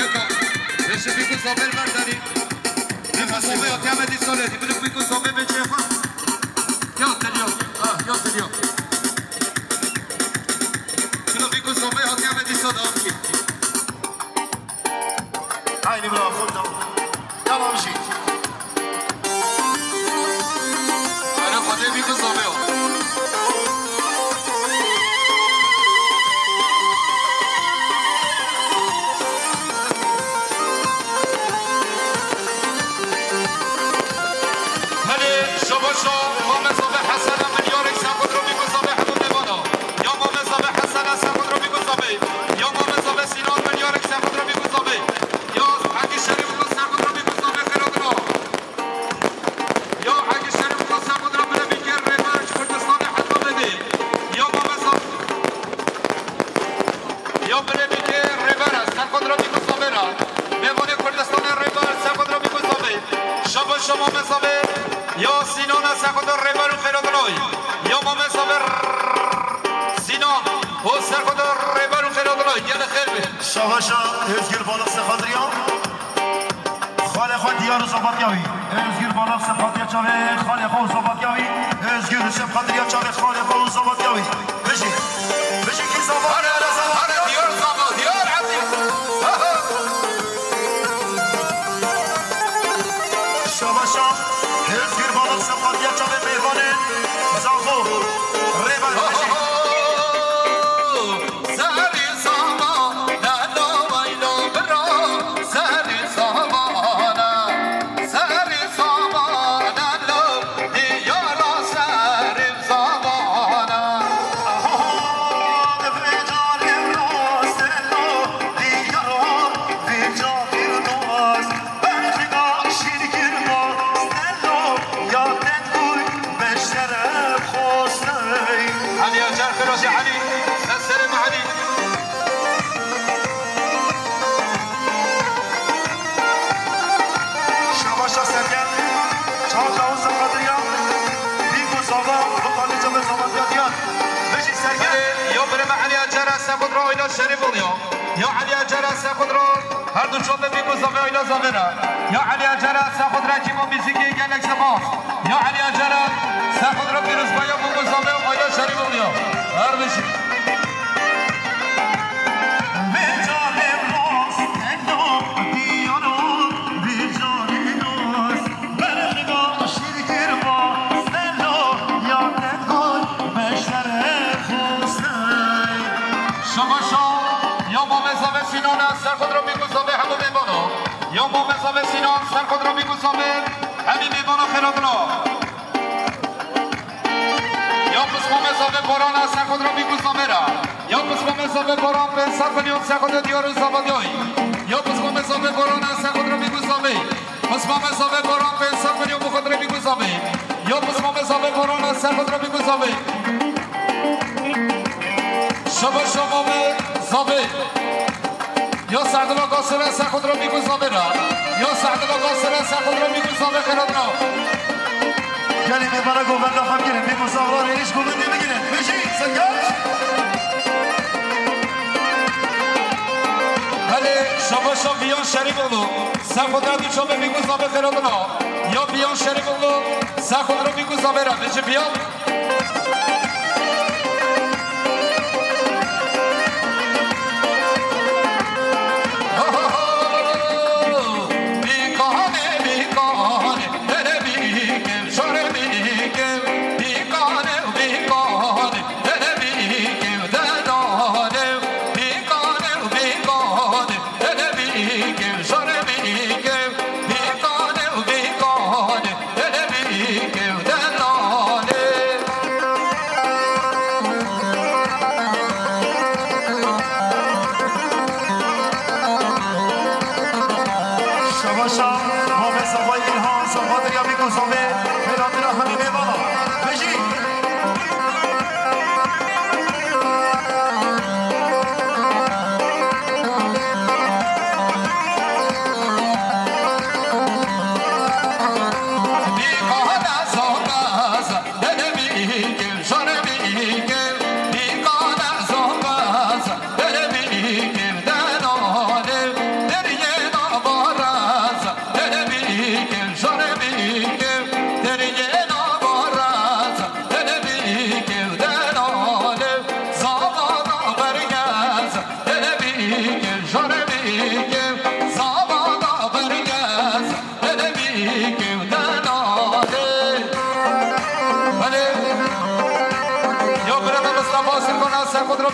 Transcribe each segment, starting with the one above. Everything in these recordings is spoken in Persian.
Ecco, adesso fico so per guardare. Fico so per chiama di soletti, per fico so per c'è qua. Io te li ho. Io te li ho. Quello fico so per chiama di soletti. Haydi bravo futbol. Tamam şey. Ara fade fico so per. Savaşa Özgür Balık Sıfadriyan Xale Xo Diyar Zabatyavi Özgür Balık Sıfadriyan Çave Xale Xo Zabatyavi Özgür Sıfadriyan Çave Xale Xo Zabatyavi Beşi Beşi ki Zabat Hara Diyar Zabat Diyar Abdi Savaşa Özgür Balık Sıfadriyan Çave Meyvane Zafo Revan Beşi شريف اليوم يا علي اجرا ساخذ رو هر دو شوطه بيكو زاويه الى زاويه يا علي اجرا ساخذ راكي مو بيزيكي قالك سباس يا علي اجرا ساخذ رو بيرز بايا بو زاويه الى شريف اليوم هر بشي يوم مزامه سینان سر خود را میگذاره همین میوان خیراتنا یا قسم مزامه باران سر خود را میگذاره یا قسم مزامه باران به سر کنیون سر خود دیار زبادیای یا قسم مزامه باران سر خود را میگذاره قسم مزامه باران به سر کنیون خود را میگذاره یا قسم مزامه باران سر خود را میگذاره شب زابه یا سعدالله قاصر سر خود را میگذاره یا سعدالله قاصر سر خود را میگذاره خیراتنا کلمه برای گوبرده خواهم گیره میگذاره ریش گوبرده بگیره بشی سنگاش بله شما بیان شریف اولو سر خود را دوچه میگذاره خیراتنا یا بیان شریف اولو سر خود را میگذاره بشه بیان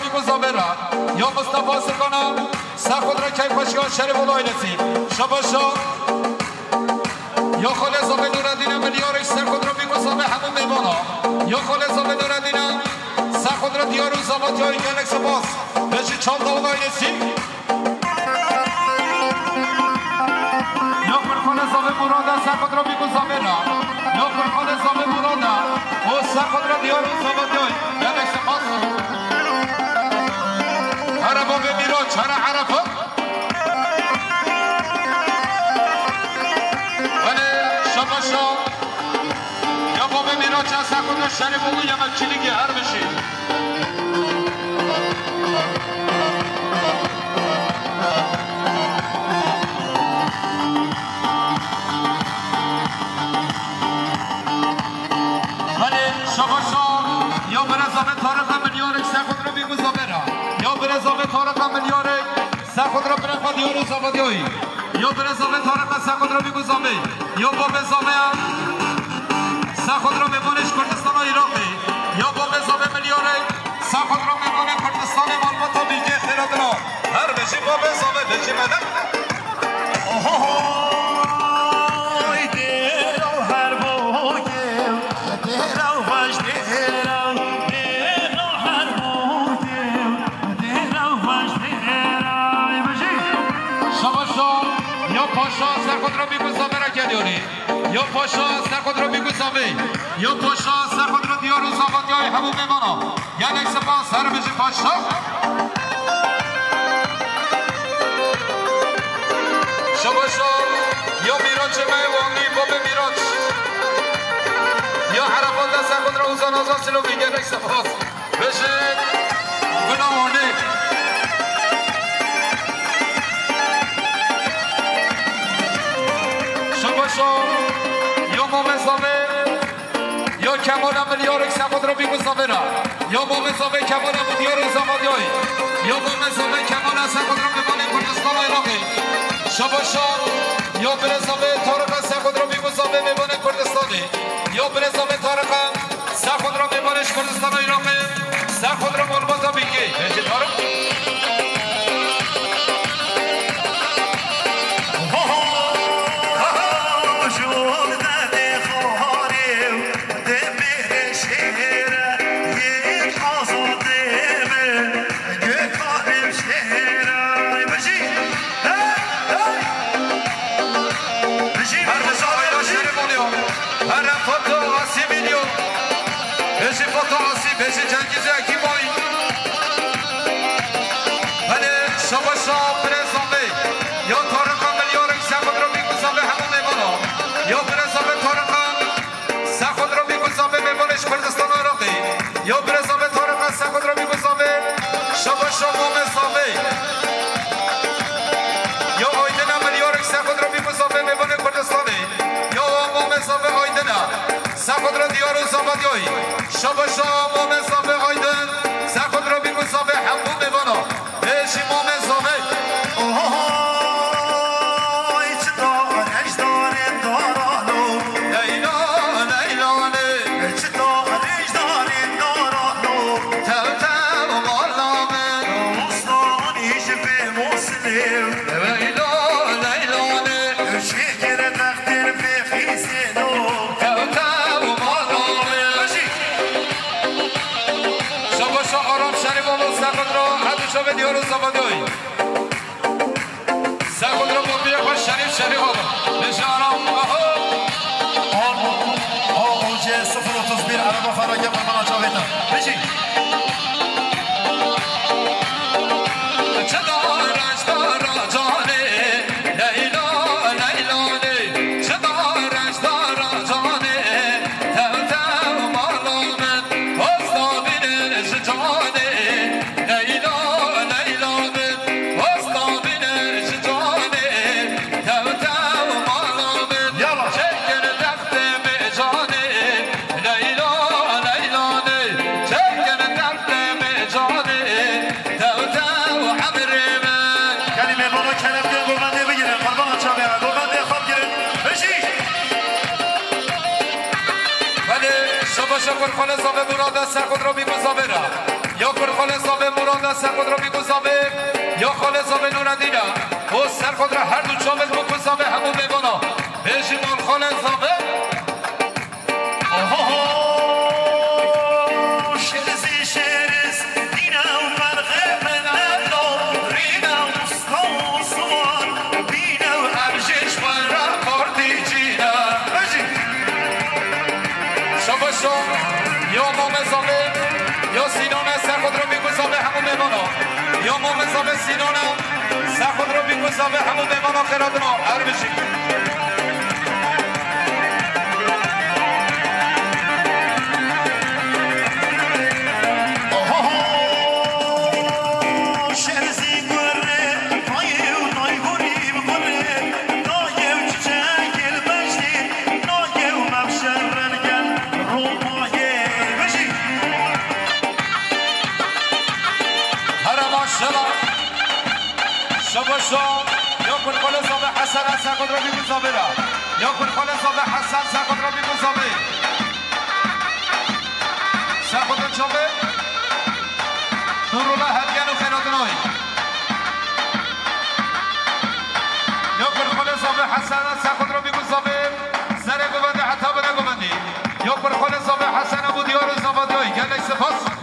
بیگو زامرا یا مصطفی سرکانا سخود را که پشگاه شریف الله نسی شباشا یا خاله زامه نوردین ملیارش سرخود را بیگو زامه همون میمانا یا خاله زامه نوردین سخود را دیار و زامت یا اینگلک سپاس بشی چند الله نسی یا خاله زامه مرادا سخود را بیگو زامرا یا خاله زامه مرادا و سخود را دیار و زامت یا اینگلک سپاس عربا بمیرا چرا عرفا ولی شباشا یا با بمیرا چه سخود شریف بگو یا مکچیلی که هر بشی ولی شباشا یا برزامه تارق ملیارک سخود رو بیگو زامرا یا برزامه تارق ملیارک سخود رو برخوا دیارو زامدیایی یا برزامه تارق سخود رو بیگو زامه یا با بزامه سخود رو میبانش کردستان و عراقی یا با بزامه ملیارک سخود رو میبانه کردستان مالباتا بیگه خیراتنا هر بشی با بزامه بشی مدن پاشا سرخود را بیگو زامه را کدیاری یا پاشا سرخود را بیگو زامه یا پاشا سرخود را دیار و زامت یای همون میمانا یعنی سپاس هر بشی پاشا شباشا یا میراچ میوانی باب میراچ یا حرفات سرخود را اوزان آزان سلو بیگه سپاس بشه گناهانه یا مومزامه یا کمال ملیارک سخود را بیگو زامرا یا مومزامه کمال ملیارک زامدیایی یا مومزامه کمال سخود را ببانه کردستان عراقی شباشا یا برزامه تارق سخود را بیگو زامه ببانه کردستانی یا برزامه تارق سخود را ببانش کردستان عراقی سخود را مالباتا بیگی بشی تارق بشی جنگیزه اکی بایی ولی شباشا برزامه یا تارقا ملیارک سخود رو بیگو زامه همون میمانا یا برزامه تارقا سخود رو بیگو زامه میمانش کردستان عراقی یا برزامه تارقا سخود رو بیگو زامه شباشا مومزامه یا آیدنا ملیارک سخود رو بیگو زامه میمانه کردستانی یا مومزامه آیدنا سخود رو دیار و زامدیایی شباشا مومزامه آیدن سخود رو بیگو زامه همون میمانا بشی مومزامه دیار و زمانیایی پر خالص آب مراد سر خود را بیگذابه یا پر خالص آب مراد سر خود را بیگذابه یا خالص آب نوردینه و سر خود را هر دو چابل بگذابه همون میبانا بشیمان خالص آبه یا امام زابه یا سینان سر خود را بیگذابه همون میمانا یا امام زابه سینان سر خود را بیگذابه همون میمانا خیرات ما هر بشید یا کل خالص آب حسن سر خود را بیگذابه یا کل خالص آب حسن سر خود را بیگذابه سر خود را چابه نور الله هدیان و خیرات نای یا کل خالص آب حسن سر خود را بیگذابه سر گوبنده حتی به نگوبندی یا کل خالص آب حسن ابو دیار زبادیای گلک سپاس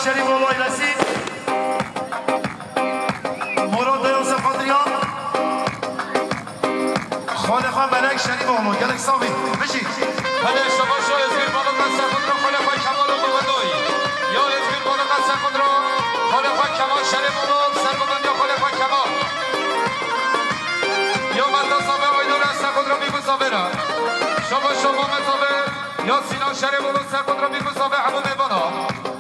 شریف و وایلسی مراد یوسف قادریان خالقا ملک شریف و همون گلک سامی بشید بله شما شو ازگیر بالا قصر خود را خالقای کمال و بودوی یا ازگیر بالا قصر خود را خالقای کمال شریف و سرگوبند یا خالقای کمال یا مدازابه آیدور از خود را بیگذابه را شما مزابه یا سینان شریف و سر خود را بیگذابه همون میبانا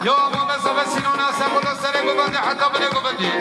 یا امام زابه سینان از خود را سرگوبند حتی بنگوبندی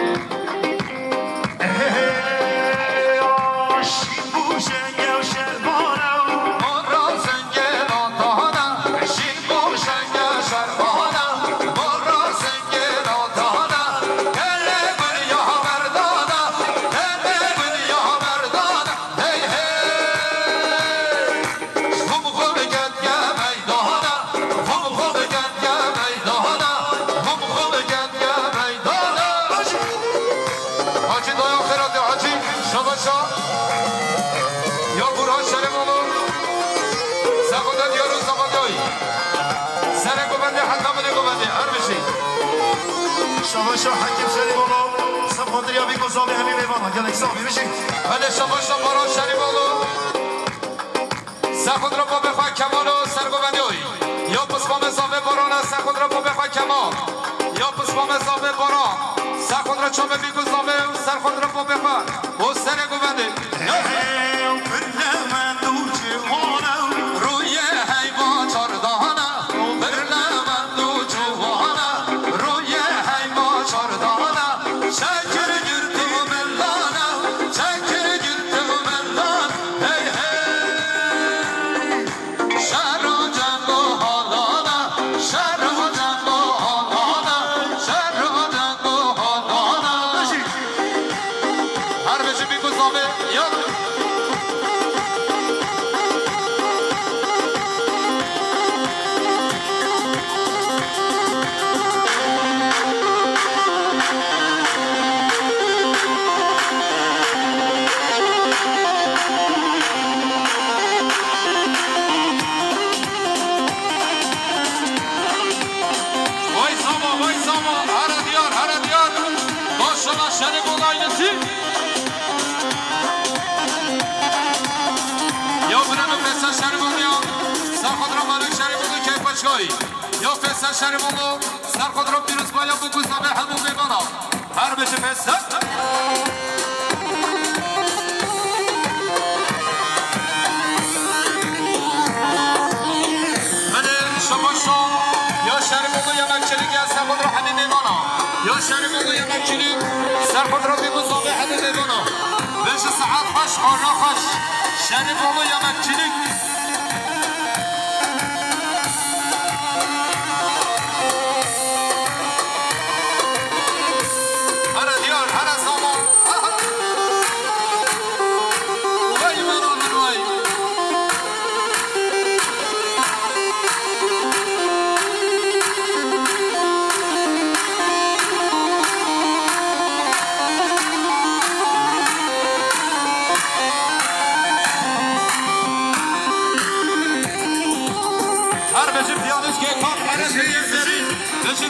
شو حكيم شريف الله سبحان يا بيكو صابي همي ميفانا قالك صابي ماشي هذا شباش بارا شريف الله سخود را بخوا کمال و سرگوبندی یا پسپام زاوه باران سخود را بخوا کمال یا پسپام زاوه باران سخود را چوبه بیگو زاوه سرخود را بخوا و سرگوبندی روی حیوان چاردانه یا فیصل شریفولو سر خود را پیروز باید بگوز همه همون بیگانا هر بشه فیصل بله شما یا شریفولو یا مکچلیک از سر خود را همین بیگانا یا شریفولو یا مکچلیک سر خود را بیگوز همه همون بیگانا بشه ساعت خوش آرنا خوش شریفولو یا مکچلیک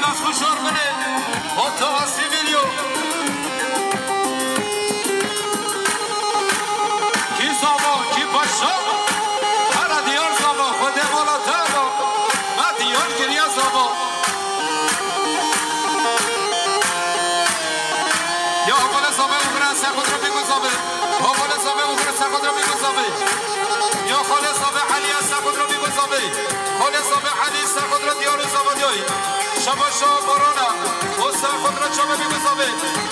nas خوشارمنه حتی هستی ویلیو کی زاما کی باشا هر دیار زاما خود مالا تاما ما دیار گریا زاما یا اول زاما اگران سخود رو بگو زاما اول زاما اگران سخود رو بگو زاما یا خال زاما علی سخود رو بگو زاما خال زاما علی سخود رو دیار زاما دیایی شباشا بارانا و سرخود را چوبه بیگذابه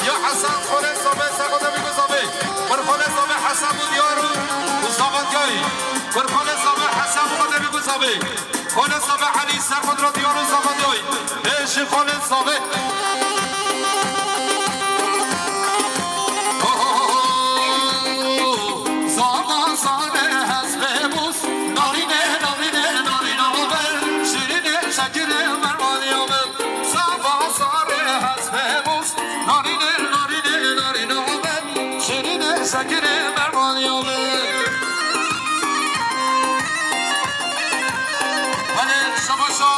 یا حسن خاله زابه سرخود را بیگذابه برخاله زابه حسن بود یارو زابدگاهی برخاله زابه حسن خود را بیگذابه خاله زابه علی سرخود را دیارو زابدگاهی ایشی خاله زابه زاما زانه حسبه بوس نارینه نارینه نارینه آبر شیرینه شکره سکره برمانیامه ولی شماشا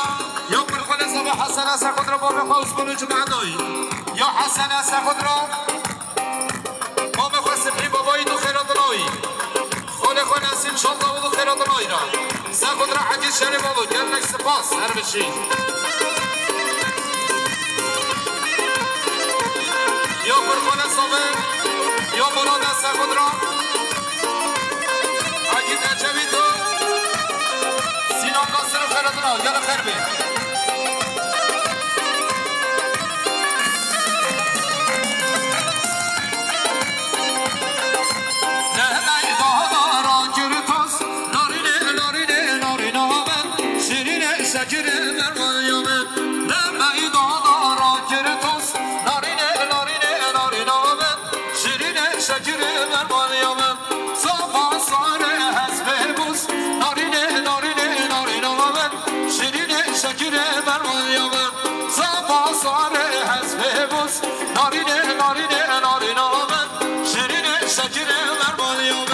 یا برخون زبه حسن از خود را با بخواست کنو چه معنایی یا حسن از خود را با بخواست سپری بابایی دو خیراتنایی خاله خون از این شالله و دو خیراتنایی را سر خود را حدیث شریف آلو گرنک سپاس هر بشی یا برخون زبه یا بالا دست خود را اگه نجوی تو سینام ناصر و خیراتنا یالا خیر بی شکر مرمایام نمی دانا کرتوس نارینه نارینه نارینام شیرین شکر مرمایام صفا ساره حسب بوس نارینه نارینه نارینام شیرین شکر مرمایام صفا ساره حسب بوس نارینه نارینه نارینام شیرین شکر مرمایام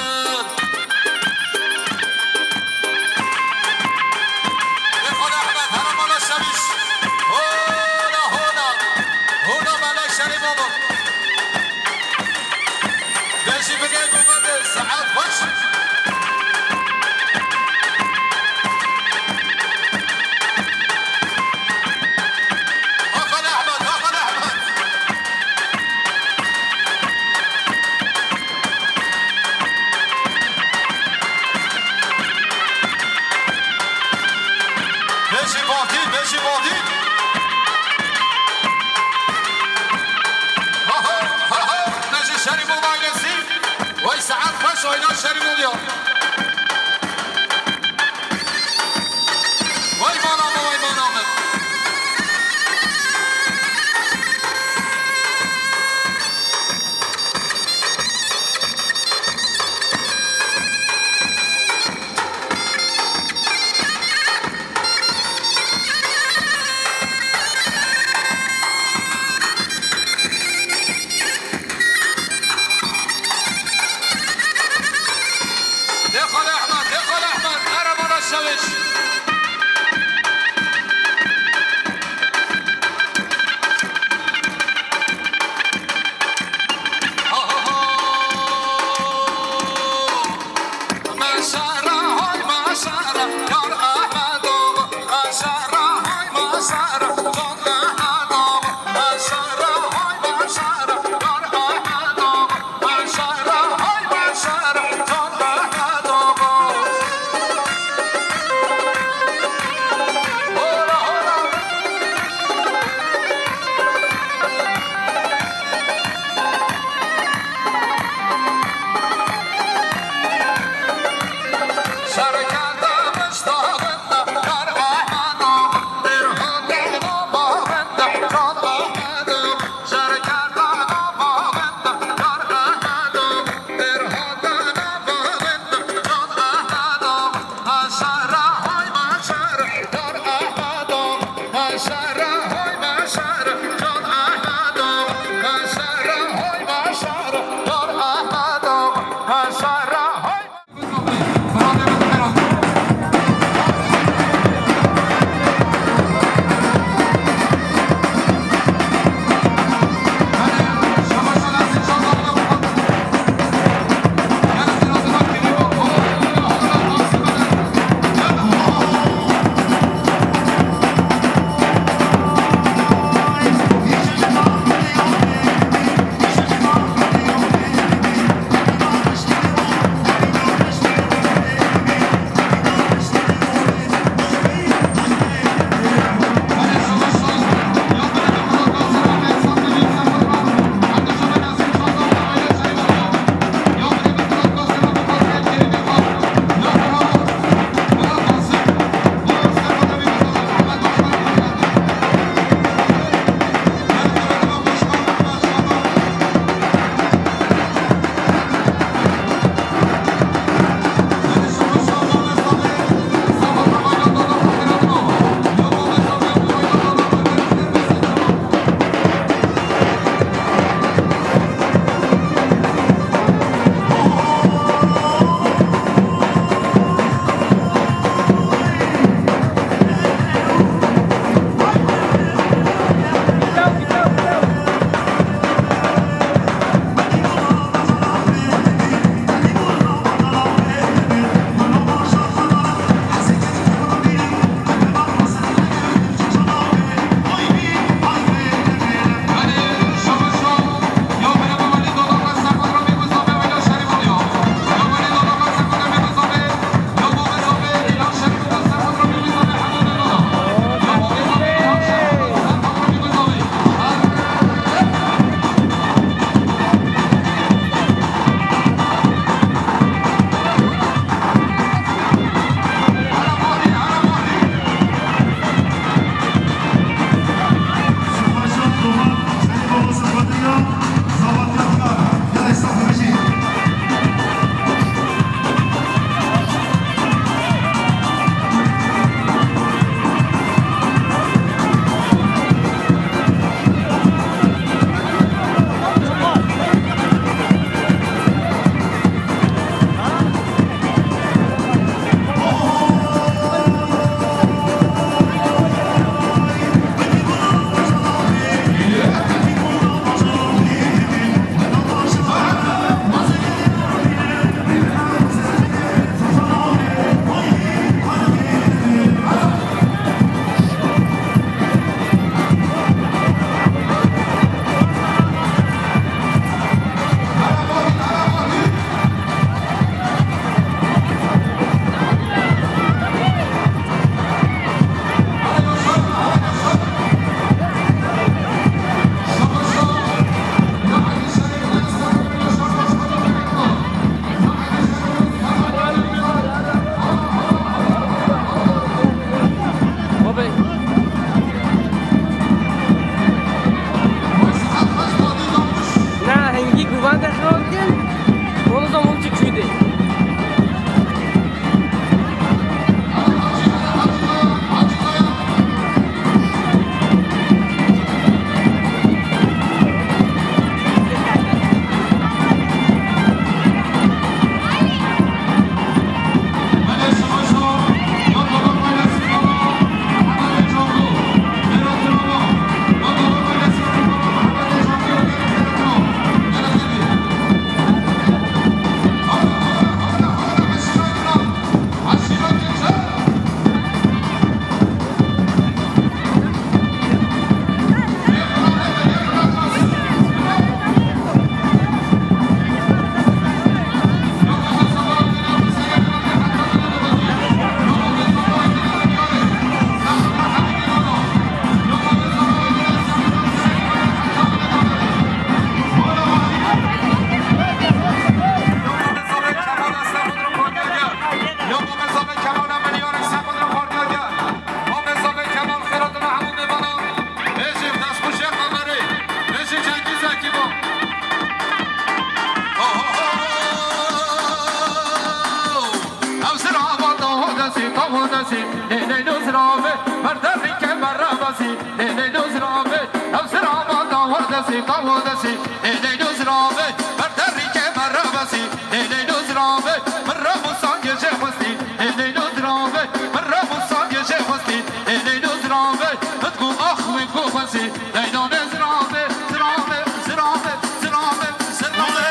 دسی لیلو زرابه او زرابا داور دسی قاو دسی لیلو زرابه بردری که مرابسی لیلو زرابه مرابو سانگه جهوستی لیلو زرابه مرابو سانگه جهوستی لیلو زرابه اتگو آخوی کوفسی لیلو زرابه زرابه زرابه زرابه زرابه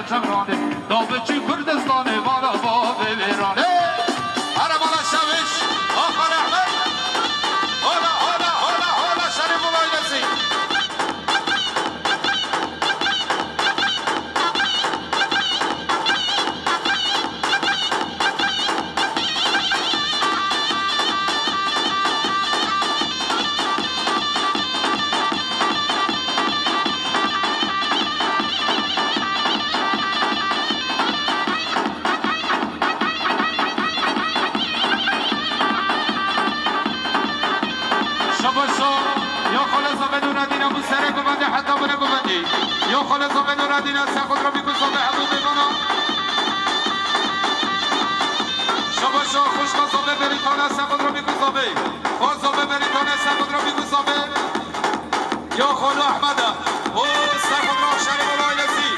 چمرانه دابچی کردستانه بالا با بیرانه هر بالا شوش آخر احمد هلا هلا هلا هلا شریف مولایلسی یا خالص بدون ردین است خود را میکشم به حدود بنا شباشا خوشکا صابه بریتان است خود را میکشم به صابه بریتان است خود را میکشم به یا خالو احمد او خود را شریف الایلسی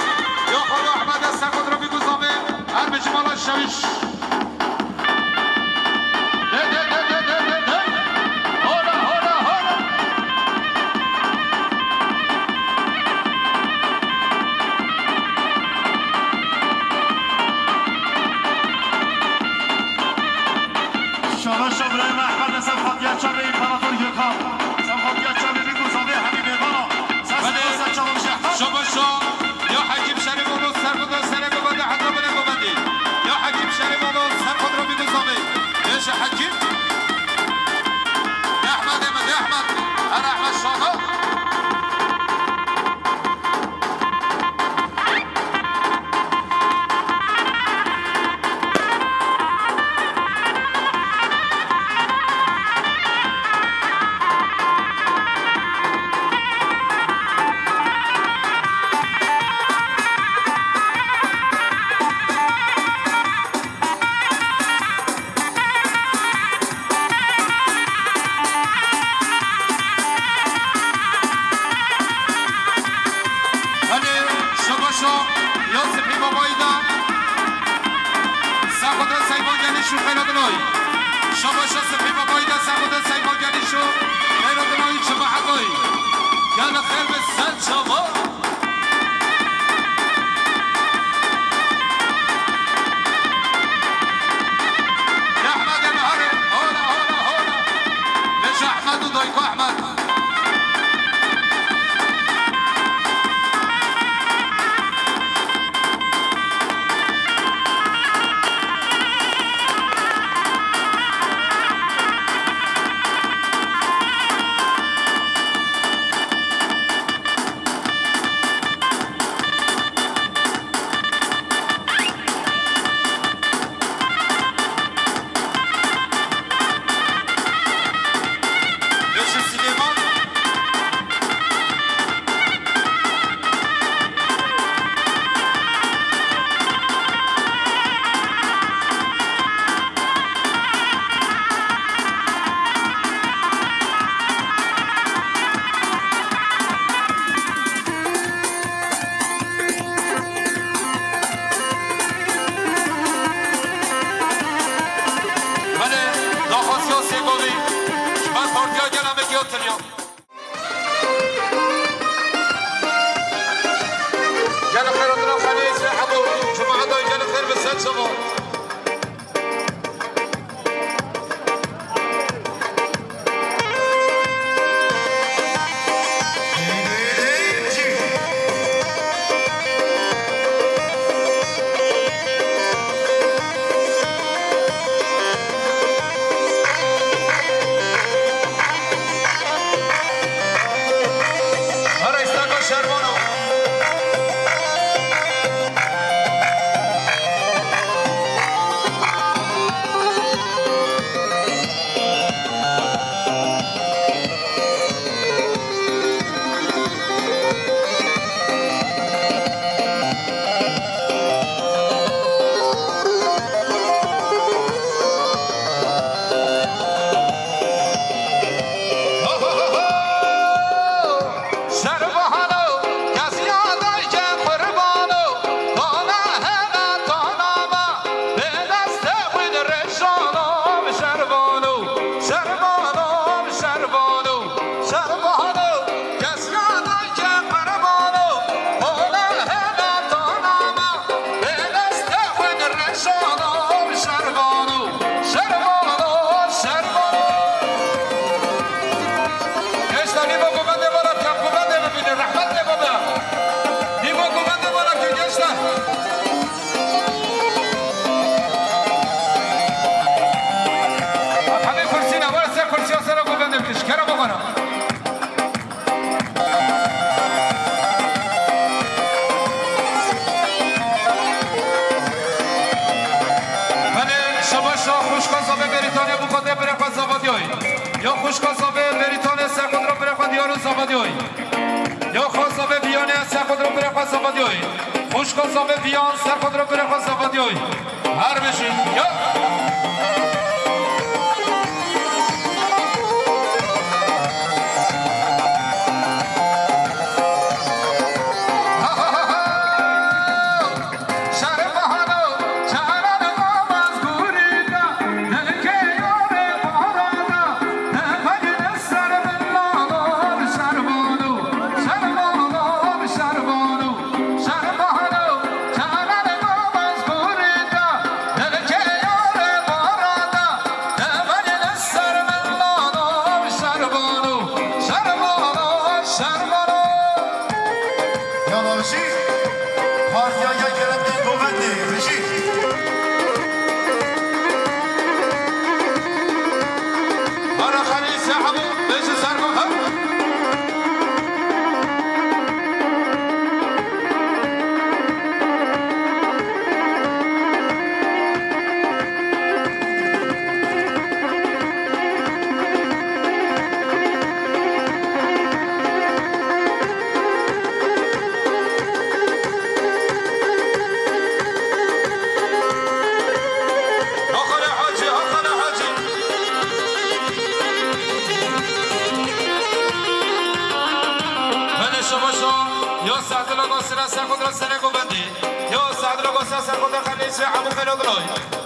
یا خالو احمد است خود را میکشم به هر بجمال شویش خوشکازابه بریتانیا بخوده برخواد زابادیوی یا خوشکازابه بریتانیا سرخود رو برخواد یارو زابادیوی یا خوشکازابه بیانه سرخود رو برخواد زابادیوی خوشکازابه بیان سرخود رو برخواد زابادیوی هر بشین یا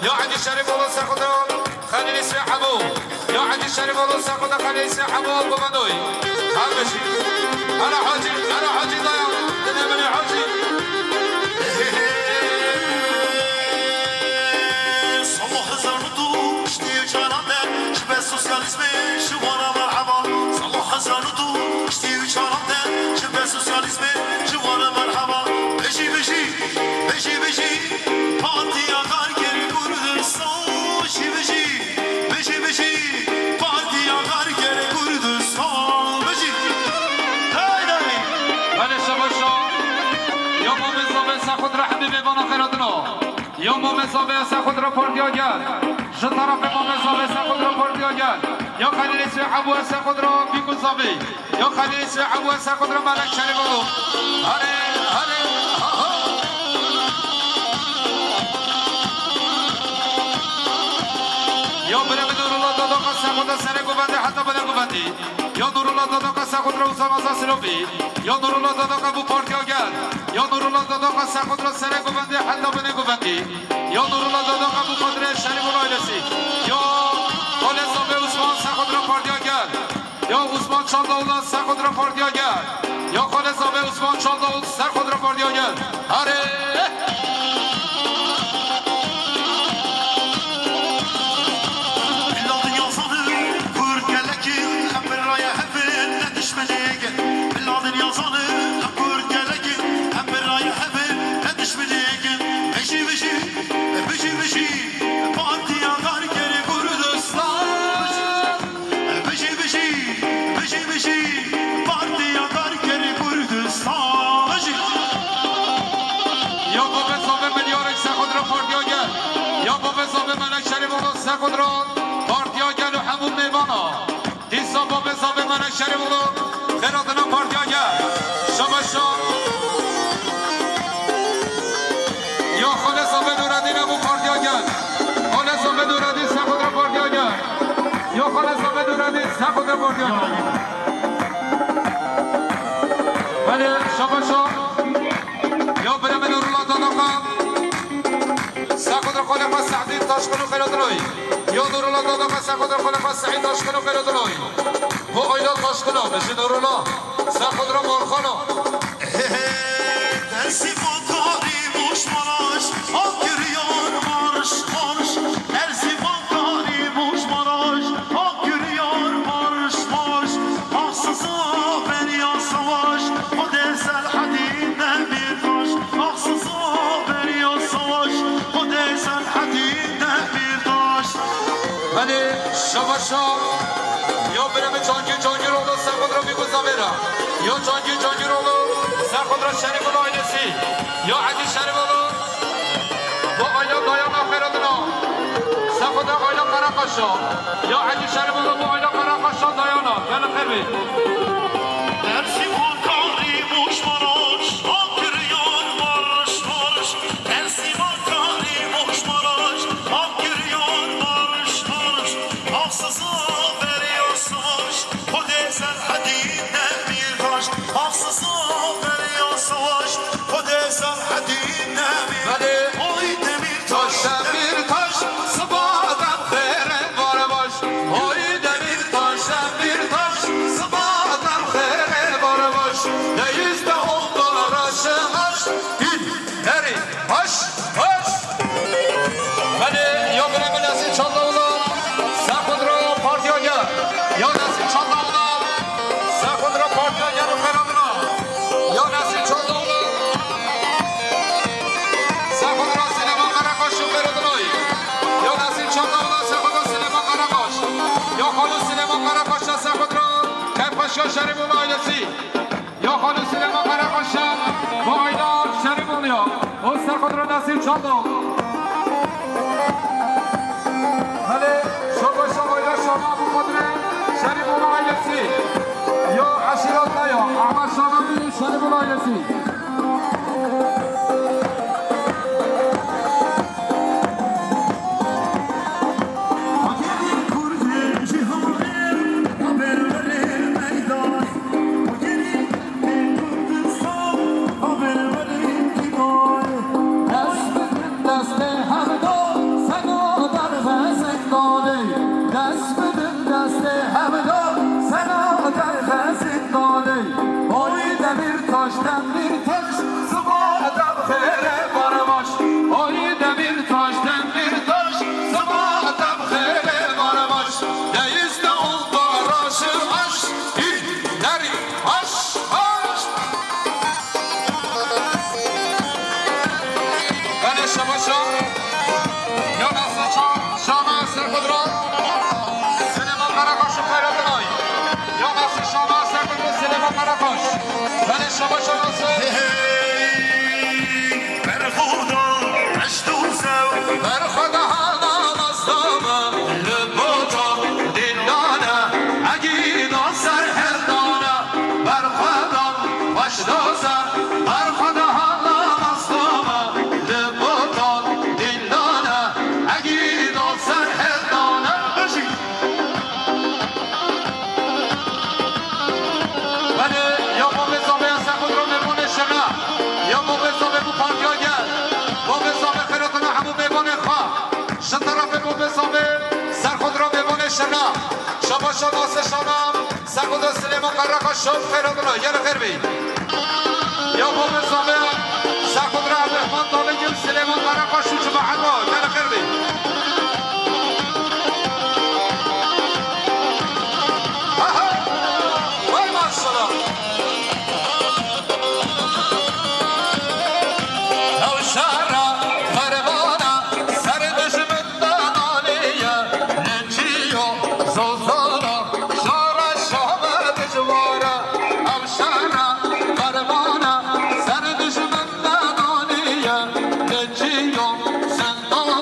یا عدی شریف الله سرخود خلیل سیحبو یا عدی شریف الله سرخود خلیل سیحبو بمنوی هر بشی انا حاجی دایم دنبنی حاجی صلح زردو اشتی چاننده شبه سوسیالیسم شوانا مرحبا صلح زردو اشتی چاننده شبه سوسیالیسم شوانا مرحبا بشی پارتی آقار گری کردستان بشی پارتی آقار گری کردستان بشی دای بله شباشا یا مومزابه سخود را حبیب بانا خیراتنو یا مومزابه سخود را پردیا گرد جطرف مومزابه سخود را پردیا گرد یا خلیل سیحبو سخود را بیگوزابه یا خلیل سیحبو سخود را ملک شریفو هره یا برم نورالله دادا قصه خود سر گوبنده حتی بده گوبندی یا نورالله دادا قصه خود را اوسام ازا سلوبی یا نورالله دادا قبو پارتی آگر یا نورالله دادا قصه خود را سر گوبنده حتی بده گوبندی یا نورالله دادا قبو قدر شریف الایلسی یا خالصابه عثمان سر خود را پارتی آگر یا عثمان چالداولا سر خود را پارتی آگر یا خالصابه عثمان چالداول سر خود را پارتی آگر هره خود را پارتیا گل و همون میوانا دیسا با بزاب منک شریف بولو خیراتنا پارتیا گل شباشا یا خالصا بدوردین ابو پارتیا گل خالصا بدوردین سه خود را پارتیا گل یا خالصا بدوردین سه خود را پارتیا گل بله شباشا یا برم نورالله داداقا سه خود را خالقا سعدین تاشکنو خیراتنوی یا نورالله دادا قصه خود را خلقا سعید داشکنو خیراتنوی با آیلات داشکنو بشی نورالله سه خود را مارخانو درسی بانکاری موش ماراش آگریان مارش درسی بانکاری موش ماراش آگریان مارش مخصوصا بریا سواش خود سر حدید نمیداش مخصوصا بریا سواش خود سر حدید نمیداش ولی شباشا یا برم جانگی رولو سر خود را میگوزا برم یا جانگی رولو سر خود را شریف الایلسی یا عدی شریف الو با آیلا دایان آخراتنا سر خود را آیلا قرقشا یا علی شریف و موعد قرقشا دایانا گل خیلی درسی مکاری موش مراش آکریان مارش مارش درسی مکاری موش مراش آکریان مارش مارش آسزا بریاساش خود سرحدی نمیراش آسزا بریاساش خود سرحدی نمیراش اوی دمیر تاش دمیر تاش صبادم خیره باره باش اوی دمیر تاش دمیر تاش صبادم خیره باره باش نیست به اون باراش هاش این نری هاش هاش ولی یا برم نسی چند اولا سخود رو پارتیا گر یا نسی چند اولا سخود رو پارتیا گر رو خیرامنا یا نسی چند اولا سخود رو سینما قرقاش رو خیرامنایی یا نسی چند اولا سخود رو سینما قرقاش یا خالو سینما قرقاش سخود رو کپاش یا شریف اولایسی یا خالو سینما قرقاش با آیدار شریف اولیا و سخود رو نسی چند اولا بله شما شمایده شما ابو قدره شریف اولایسی یا عشیرات نیا احمد شاممی شریف اولایسی شما شناسه شما سخود سلیمان قرقاش شب خیرات را یر خیر بی یا خوب سامه سخود را عبدالرحمن طالقیم سلیمان قرقاش شو چه محل با یر خیر بی وای ماشالله او شهر خربانه سر دشمن دانانیه نچیو زوزانا شارا شامه دجواره او شهر خربانه سر دشمن دانانیه نچیو زندان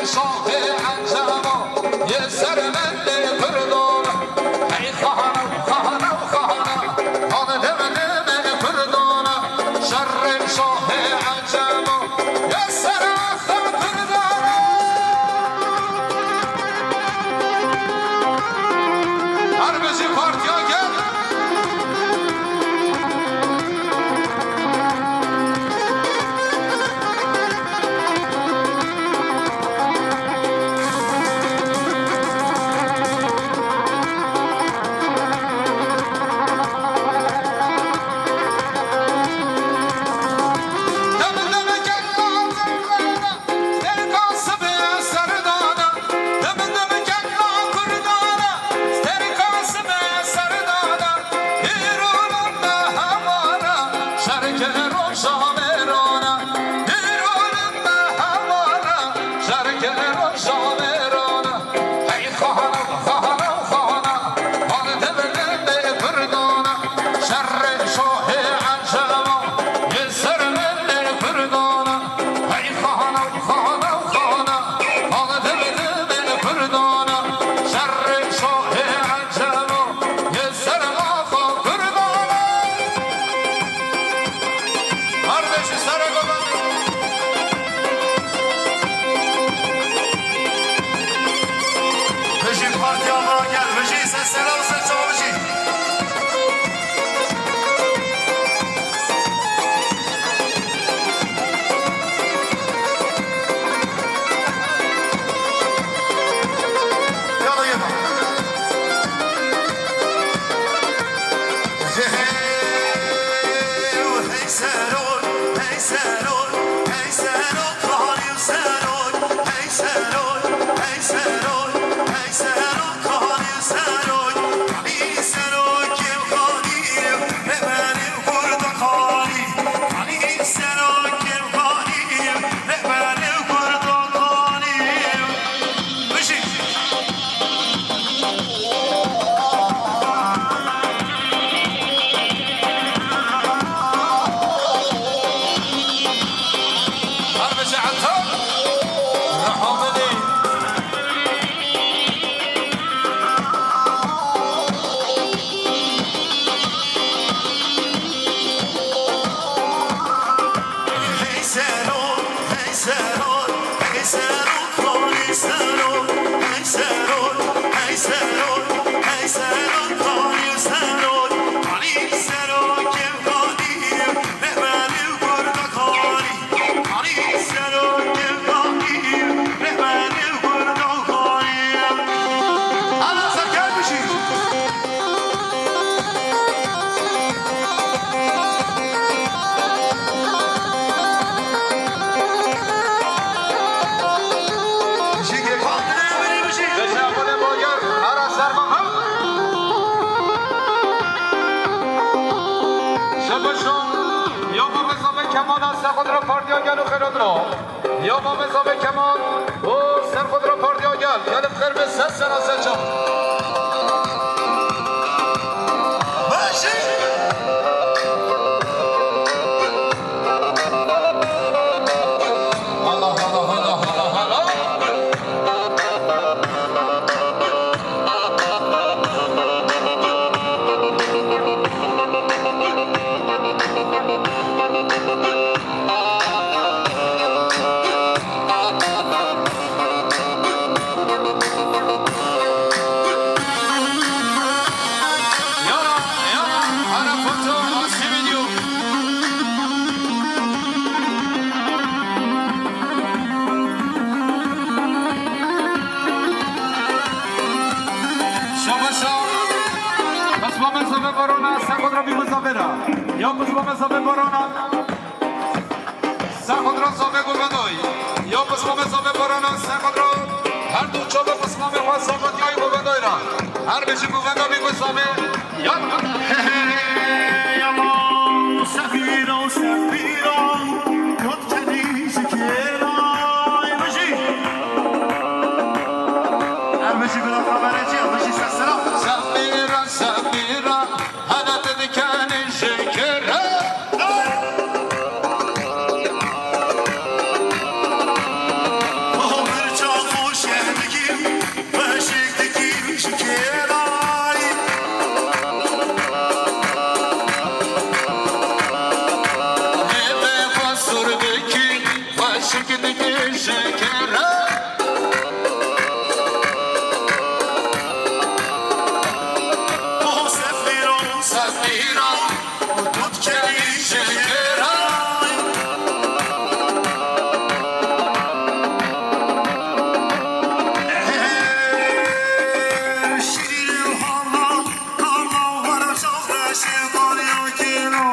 شاه انجام یه سر من پردون ای خواهنم خواهنم خواهنم آن دم پردون شر شاه انجام یه سر آخر پردون هر بشی پارتیا گل یا با مزابه کمان و سر خود را پاردی آگل گل بخیر به سه سنا سه چم باشی حالا حالا حالا حالا حالا یا پسمام زابه بارانا سخود را زابه گلبندای یا پسمام زابه بارانا سخود را هر دو چوب پسمام خواه زابه یای گلبندای را هر بچه گلبندا بگو زابه یا یاما سفیرا سفیرا یاد کردی شکرای باشی هر بچه گلا خبره چی باشی سسرا سفیرا سفیرا حالت دکن شکر Oh, çekildik şekere Oh sefiron Safiran Tut keli şekere Şirin hala Karla var çalda şevdan yakino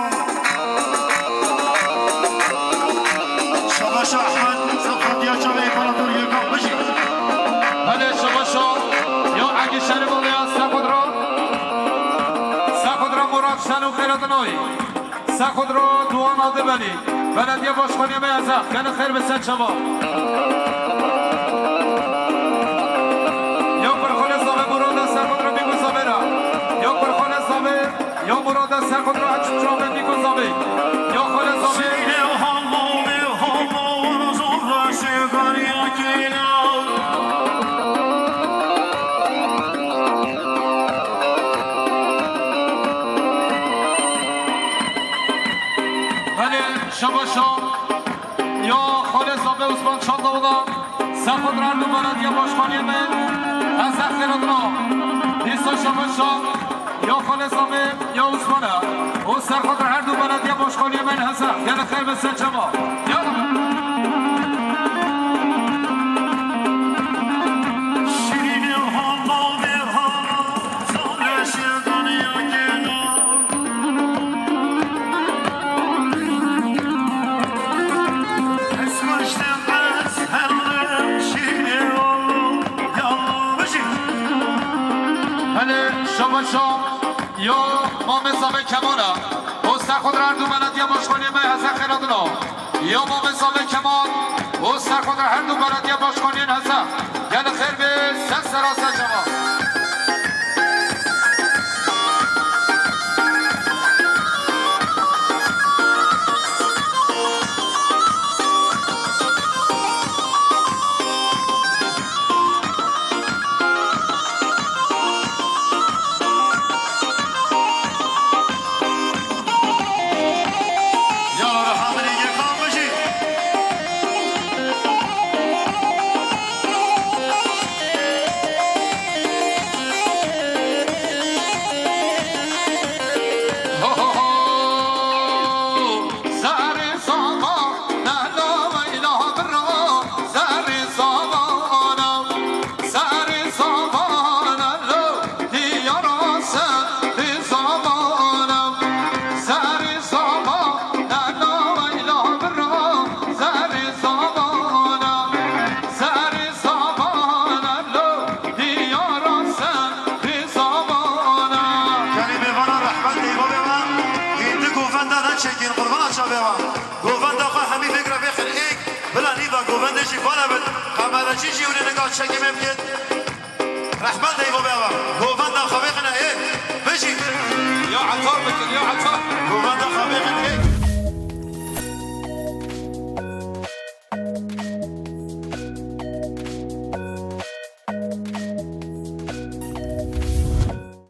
Şabaş Ahmet Sıfat ya çabe İmparator Gökhan Bıcı Hadi şabaşo Yo agi şerif oluyor Sakudro Murat Şanu Khairatanoy Sakudro Duan adı beni Belediye Başkanı Beyazak Yani khair besen çaba Yo Kurkhane Sabe Murada Sakudro Bigu Sabera Yo Kurkhane Sabe Yo Murada Sakudro Açık Çabe Bigu Sabe Yo Khale Sabe Şirin hala ve hala var çalda şevdan yakino Hani şabaşo Yo Khale Sabe Osman Çandavula Sakudro Ardu Belediye Başkanı ben Hazak Khairatano Disa şabaşo Yo Khale Sabe Yo Osman'a O Sakudro Ardu Belediye Başkanı ben Hazak Yani khair besen çaba Yo Şirin hala ve hala çalda şevdan yakino Esmaştım bez herlem şirin hala Yallah Bıcı Hani şabaşo Yo Mame Sabe Kemana O Sakudro Ardu Belediye Başkanı ben Hazak Khairatano Yo Mame Sabe Kemal O Sakudro Ardu Belediye Başkanı Hazak Yani khair besen sarasa çaba Yallah hamile Gökhan Bıcı Kelime bana rahmet deyip olayım Hindi govenda çekin kurban açabeyim Govenda kwa hemi fikre bekir ilk Bila niva govenda şi bana bit Kamada çi jivni nigah çekim emkid Rahmet deyip olayım Govenda kwa bekina ilk Bıcı يا عطار مثل يا عطار Govenda kwa bekina ilk